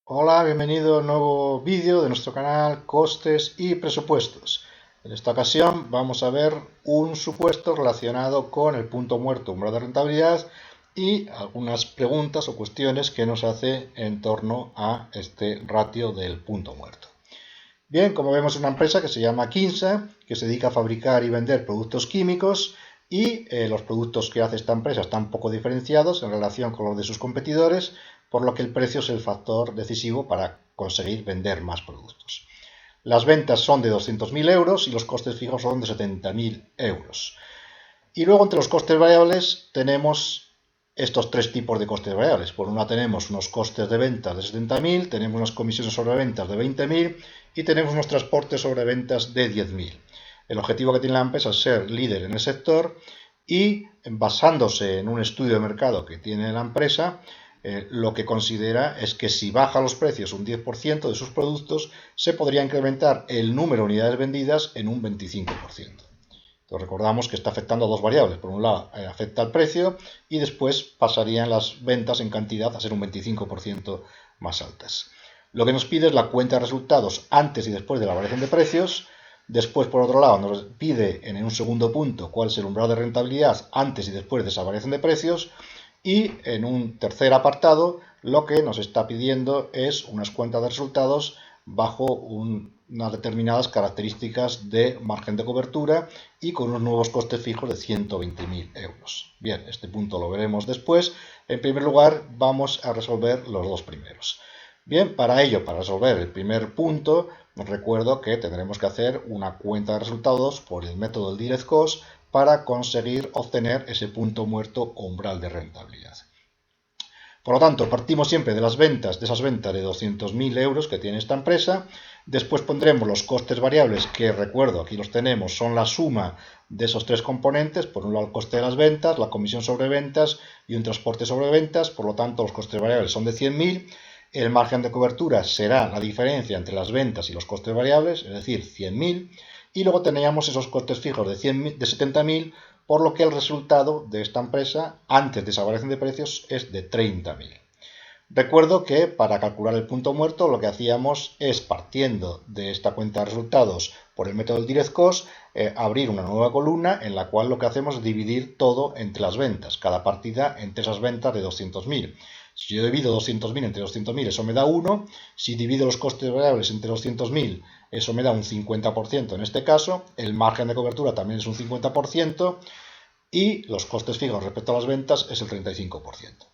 Hola, bienvenido a un nuevo vídeo de nuestro canal Costes y Presupuestos. En esta ocasión vamos a ver un supuesto relacionado con el punto muerto umbral de rentabilidad y algunas preguntas o cuestiones que nos hace en torno a este ratio del punto muerto. Bien, como vemos, es una empresa que se llama Quinsa, que se dedica a fabricar y vender productos químicos y los productos que hace esta empresa están poco diferenciados en relación con los de sus competidores, por lo que el precio es el factor decisivo para conseguir vender más productos. Las ventas son de 200.000 euros y los costes fijos son de 70.000 euros. Y luego entre los costes variables tenemos estos tres tipos de costes variables. Por un lado tenemos unos costes de ventas de 70.000, tenemos unas comisiones sobre ventas de 20.000 y tenemos unos transportes sobre ventas de 10.000. El objetivo que tiene la empresa es ser líder en el sector y basándose en un estudio de mercado que tiene la empresa, lo que considera es que si baja los precios un 10% de sus productos, se podría incrementar el número de unidades vendidas en un 25%. Entonces recordamos que está afectando a dos variables. Por un lado, afecta al precio y después pasarían las ventas en cantidad a ser un 25% más altas. Lo que nos pide es la cuenta de resultados antes y después de la variación de precios. Después, por otro lado, nos pide en un segundo punto cuál es el umbral de rentabilidad antes y después de esa variación de precios. Y en un tercer apartado, lo que nos está pidiendo es unas cuentas de resultados bajo unas determinadas características de margen de cobertura y con unos nuevos costes fijos de 120.000 euros. Bien, este punto lo veremos después. En primer lugar, vamos a resolver los dos primeros. Bien, para ello, para resolver el primer punto, recuerdo que tendremos que hacer una cuenta de resultados por el método del direct cost para conseguir obtener ese punto muerto o umbral de rentabilidad. Por lo tanto, partimos siempre de las ventas, de esas ventas de 200.000 euros que tiene esta empresa. Después pondremos los costes variables, que recuerdo, aquí los tenemos, son la suma de esos tres componentes. Por un lado, el coste de las ventas, la comisión sobre ventas y un transporte sobre ventas. Por lo tanto, los costes variables son de 100.000. El margen de cobertura será la diferencia entre las ventas y los costes variables, es decir, 100.000. Y luego teníamos esos costes fijos de 70.000, por lo que el resultado de esta empresa antes de esa variación de precios es de 30.000. Recuerdo que para calcular el punto muerto lo que hacíamos es, partiendo de esta cuenta de resultados por el método del direct cost, abrir una nueva columna en la cual lo que hacemos es dividir todo entre las ventas, cada partida entre esas ventas de 200.000. Si yo divido 200.000 entre 200.000, eso me da 1. Si divido los costes variables entre 200.000, eso me da un 50% en este caso. El margen de cobertura también es un 50% y los costes fijos respecto a las ventas es el 35%.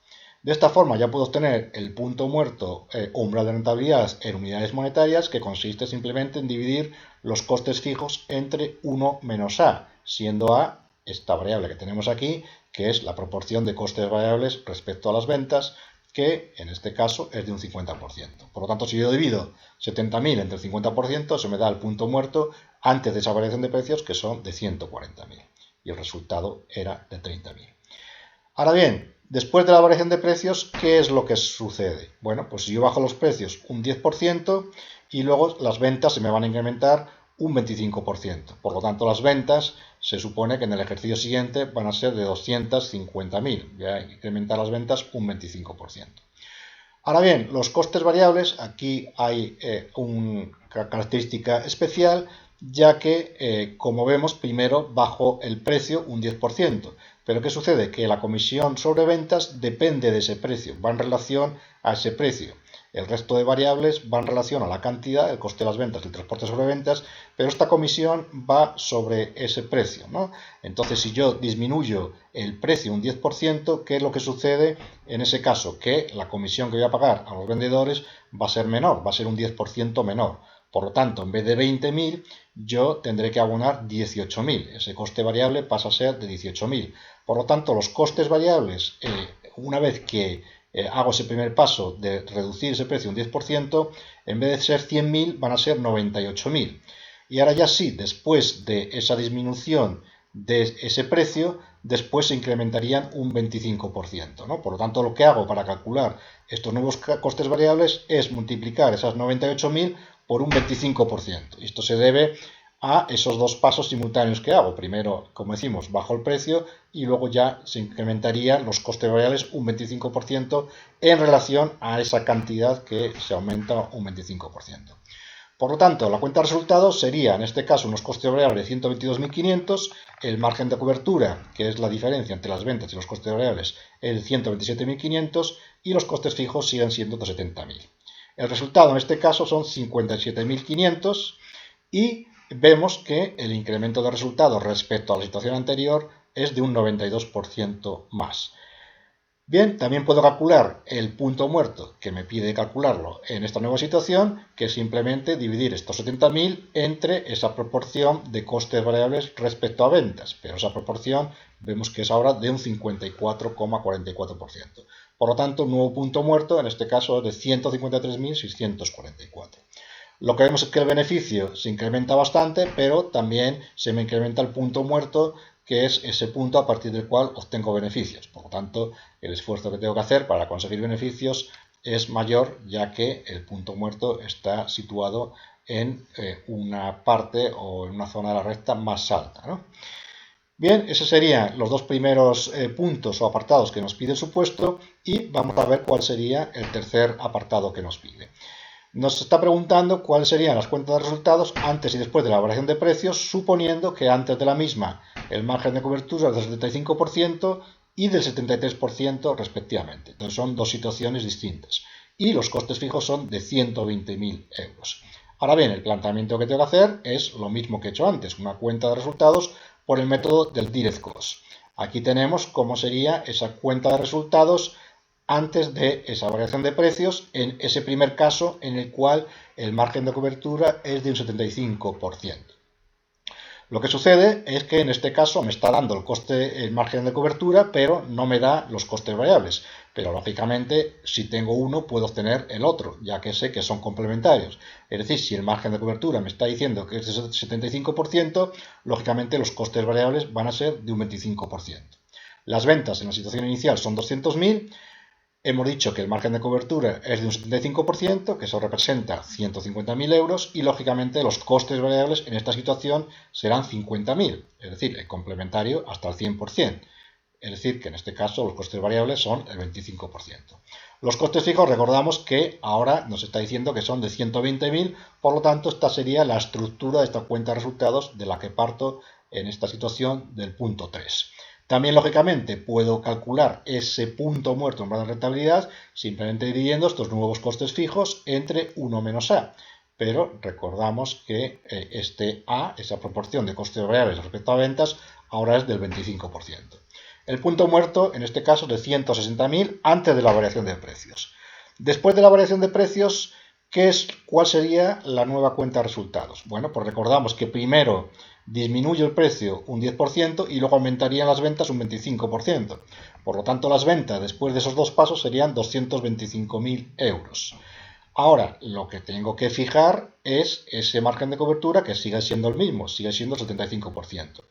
De esta forma ya puedo obtener el punto muerto umbral de rentabilidad en unidades monetarias, que consiste simplemente en dividir los costes fijos entre 1 menos A, siendo A esta variable que tenemos aquí, que es la proporción de costes variables respecto a las ventas, que en este caso es de un 50%. Por lo tanto, si yo divido 70.000 entre el 50%, se me da el punto muerto antes de esa variación de precios, que son de 140.000. Y el resultado era de 30.000. Ahora bien, después de la variación de precios, ¿qué es lo que sucede? Bueno, pues si yo bajo los precios un 10% y luego las ventas se me van a incrementar un 25%. Por lo tanto, las ventas se supone que en el ejercicio siguiente van a ser de 250.000. Voy a incrementar las ventas un 25%. Ahora bien, los costes variables, aquí hay una característica especial, ya que, como vemos, primero bajo el precio un 10%. Pero ¿qué sucede? Que la comisión sobre ventas depende de ese precio, va en relación a ese precio. El resto de variables va en relación a la cantidad, el coste de las ventas, el transporte sobre ventas, pero esta comisión va sobre ese precio, ¿no? Entonces, si yo disminuyo el precio un 10%, ¿qué es lo que sucede en ese caso? Que la comisión que voy a pagar a los vendedores va a ser menor, va a ser un 10% menor. Por lo tanto, en vez de 20.000, yo tendré que abonar 18.000. Ese coste variable pasa a ser de 18.000. Por lo tanto, los costes variables, una vez que hago ese primer paso de reducir ese precio un 10%, en vez de ser 100.000 van a ser 98.000. Y ahora ya sí, después de esa disminución de ese precio, después se incrementarían un 25%, ¿no? Por lo tanto, lo que hago para calcular estos nuevos costes variables es multiplicar esas 98.000 por un 25%. Esto se debe a esos dos pasos simultáneos que hago. Primero, como decimos, bajo el precio y luego ya se incrementarían los costes variables un 25% en relación a esa cantidad que se aumenta un 25%. Por lo tanto, la cuenta de resultados sería, en este caso, unos costes variables de 122.500, el margen de cobertura, que es la diferencia entre las ventas y los costes variables, es de 127.500 y los costes fijos siguen siendo de 70.000. El resultado en este caso son 57.500 y vemos que el incremento de resultados respecto a la situación anterior es de un 92% más. Bien, también puedo calcular el punto muerto que me pide calcularlo en esta nueva situación, que es simplemente dividir estos 70.000 entre esa proporción de costes variables respecto a ventas, pero esa proporción vemos que es ahora de un 54,44%. Por lo tanto, un nuevo punto muerto, en este caso es de 153.644. Lo que vemos es que el beneficio se incrementa bastante, pero también se me incrementa el punto muerto, que es ese punto a partir del cual obtengo beneficios. Por lo tanto, el esfuerzo que tengo que hacer para conseguir beneficios es mayor, ya que el punto muerto está situado en una parte o en una zona de la recta más alta, ¿no? Bien, esos serían los dos primeros puntos o apartados que nos pide el supuesto y vamos a ver cuál sería el tercer apartado que nos pide. Nos está preguntando cuáles serían las cuentas de resultados antes y después de la variación de precios, suponiendo que antes de la misma el margen de cobertura es del 75% y del 73% respectivamente. Entonces son dos situaciones distintas. Y los costes fijos son de 120.000 euros. Ahora bien, el planteamiento que tengo que hacer es lo mismo que he hecho antes, una cuenta de resultados por el método del Direct Cost. Aquí tenemos cómo sería esa cuenta de resultados antes de esa variación de precios, en ese primer caso en el cual el margen de cobertura es de un 75%. Lo que sucede es que en este caso me está dando el margen de cobertura, pero no me da los costes variables. Pero lógicamente, si tengo uno, puedo obtener el otro, ya que sé que son complementarios. Es decir, si el margen de cobertura me está diciendo que es de 75%, lógicamente los costes variables van a ser de un 25%. Las ventas en la situación inicial son 200.000. Hemos dicho que el margen de cobertura es de un 75%, que eso representa 150.000 euros, y lógicamente los costes variables en esta situación serán 50.000, es decir, el complementario hasta el 100%. Es decir, que en este caso los costes variables son el 25%. Los costes fijos, recordamos que ahora nos está diciendo que son de 120.000, por lo tanto esta sería la estructura de esta cuenta de resultados de la que parto en esta situación del punto 3. También, lógicamente, puedo calcular ese punto muerto en base a rentabilidad simplemente dividiendo estos nuevos costes fijos entre 1 menos A. Pero recordamos que este A, esa proporción de costes variables respecto a ventas, ahora es del 25%. El punto muerto, en este caso, es de 160.000 antes de la variación de precios. Después de la variación de precios, ¿cuál sería la nueva cuenta de resultados? Bueno, pues recordamos que primero disminuye el precio un 10% y luego aumentarían las ventas un 25%. Por lo tanto, las ventas después de esos dos pasos serían 225.000 euros. Ahora, lo que tengo que fijar es ese margen de cobertura que sigue siendo el mismo, sigue siendo el 75%.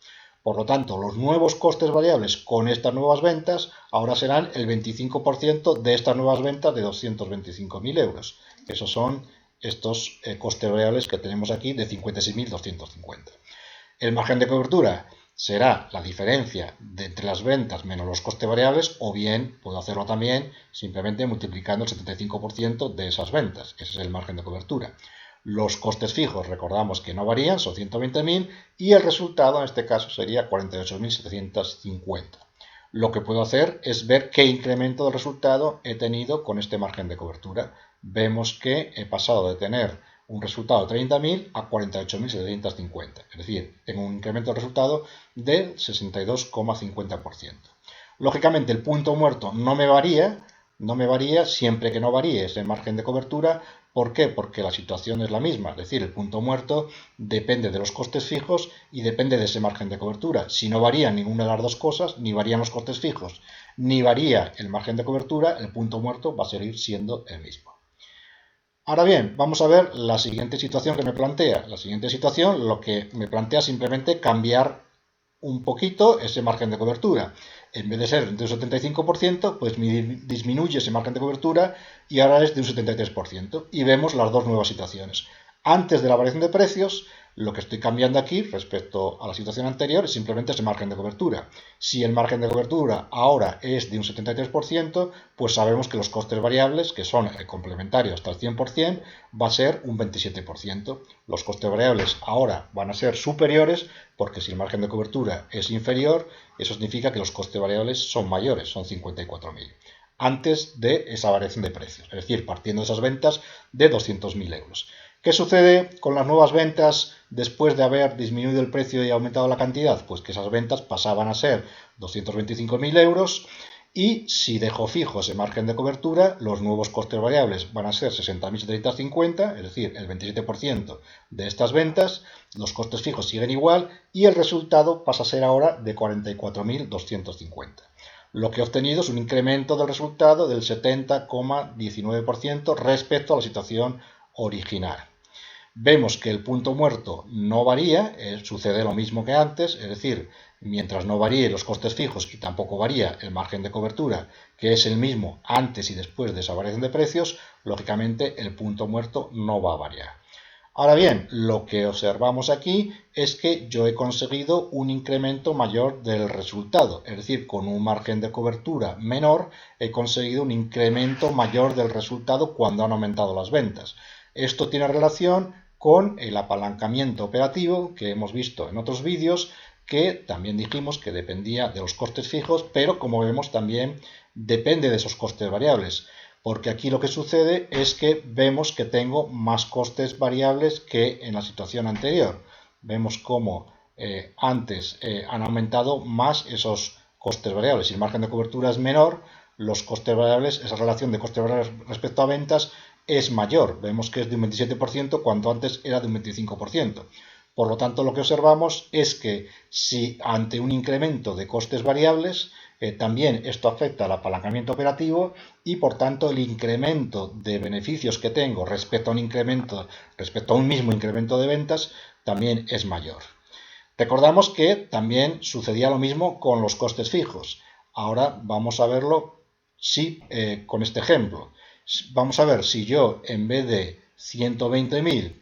Por lo tanto, los nuevos costes variables con estas nuevas ventas ahora serán el 25% de estas nuevas ventas de 225.000 euros. Esos son estos costes variables que tenemos aquí de 56.250. El margen de cobertura será la diferencia entre las ventas menos los costes variables, o bien puedo hacerlo también simplemente multiplicando el 75% de esas ventas. Ese es el margen de cobertura. Los costes fijos, recordamos que no varían, son 120.000 y el resultado en este caso sería 48.750. Lo que puedo hacer es ver qué incremento de resultado he tenido con este margen de cobertura. Vemos que he pasado de tener un resultado de 30.000 a 48.750. Es decir, tengo un incremento de resultado del 62,50%. Lógicamente, el punto muerto no me varía siempre que no varíe ese margen de cobertura. ¿Por qué? Porque la situación es la misma. Es decir, el punto muerto depende de los costes fijos y depende de ese margen de cobertura. Si no varía ninguna de las dos cosas, ni varían los costes fijos, ni varía el margen de cobertura, el punto muerto va a seguir siendo el mismo. Ahora bien, vamos a ver la siguiente situación que me plantea. La siguiente situación lo que me plantea es simplemente cambiar un poquito ese margen de cobertura. En vez de ser de un 75%, pues disminuye ese margen de cobertura y ahora es de un 73%. Y vemos las dos nuevas situaciones. Antes de la variación de precios, Lo que estoy cambiando aquí respecto a la situación anterior es simplemente ese margen de cobertura. Si el margen de cobertura ahora es de un 73%, pues sabemos que los costes variables, que son el complementario hasta el 100%, va a ser un 27%. Los costes variables ahora van a ser superiores porque si el margen de cobertura es inferior, eso significa que los costes variables son mayores, son 54.000, antes de esa variación de precios, es decir, partiendo de esas ventas de 200.000 euros. ¿Qué sucede con las nuevas ventas después de haber disminuido el precio y aumentado la cantidad? Pues que esas ventas pasaban a ser 225.000 euros y si dejo fijo ese margen de cobertura, los nuevos costes variables van a ser 60.750, es decir, el 27% de estas ventas, los costes fijos siguen igual y el resultado pasa a ser ahora de 44.250. Lo que he obtenido es un incremento del resultado del 70,19% respecto a la situación original. Vemos que el punto muerto no varía, sucede lo mismo que antes, es decir, mientras no varíen los costes fijos y tampoco varía el margen de cobertura, que es el mismo antes y después de esa variación de precios, lógicamente el punto muerto no va a variar. Ahora bien, lo que observamos aquí es que yo he conseguido un incremento mayor del resultado, es decir, con un margen de cobertura menor he conseguido un incremento mayor del resultado cuando han aumentado las ventas. Esto tiene relación con el apalancamiento operativo que hemos visto en otros vídeos, que también dijimos que dependía de los costes fijos, pero como vemos también depende de esos costes variables. Porque aquí lo que sucede es que vemos que tengo más costes variables que en la situación anterior. Vemos cómo antes han aumentado más esos costes variables. Si el margen de cobertura es menor, los costes variables, esa relación de costes variables respecto a ventas es mayor. Vemos que es de un 27% cuando antes era de un 25%. Por lo tanto, lo que observamos es que si ante un incremento de costes variables, también esto afecta al apalancamiento operativo y por tanto el incremento de beneficios que tengo respecto a un mismo incremento de ventas también es mayor. Recordamos que también sucedía lo mismo con los costes fijos. Ahora vamos a verlo con este ejemplo. Vamos a ver si yo en vez de 120.000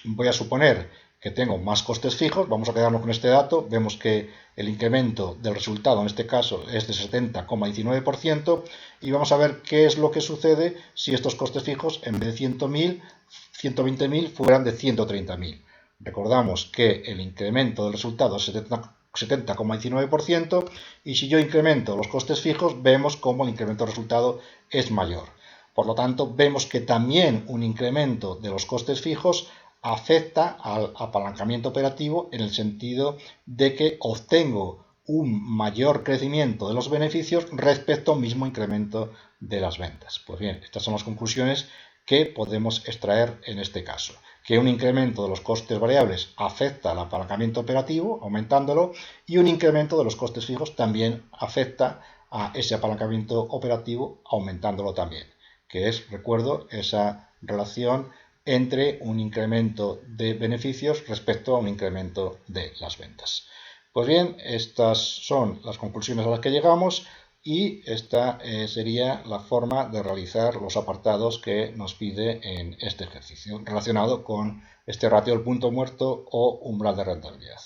voy a suponer que tengo más costes fijos, vamos a quedarnos con este dato, vemos que el incremento del resultado en este caso es de 70,19% y vamos a ver qué es lo que sucede si estos costes fijos en vez de 120.000 fueran de 130.000. Recordamos que el incremento del resultado es 70,19% y si yo incremento los costes fijos vemos cómo el incremento del resultado es mayor. Por lo tanto, vemos que también un incremento de los costes fijos afecta al apalancamiento operativo en el sentido de que obtengo un mayor crecimiento de los beneficios respecto al mismo incremento de las ventas. Pues bien, estas son las conclusiones que podemos extraer en este caso. Que un incremento de los costes variables afecta al apalancamiento operativo, aumentándolo, y un incremento de los costes fijos también afecta a ese apalancamiento operativo, aumentándolo también. Que es, recuerdo, esa relación entre un incremento de beneficios respecto a un incremento de las ventas. Pues bien, estas son las conclusiones a las que llegamos y esta sería la forma de realizar los apartados que nos pide en este ejercicio relacionado con este ratio del punto muerto o umbral de rentabilidad.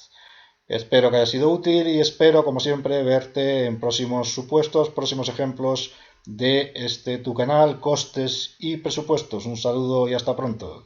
Espero que haya sido útil y espero, como siempre, verte en próximos supuestos, próximos ejemplos de tu canal, costes y presupuestos. Un saludo y hasta pronto.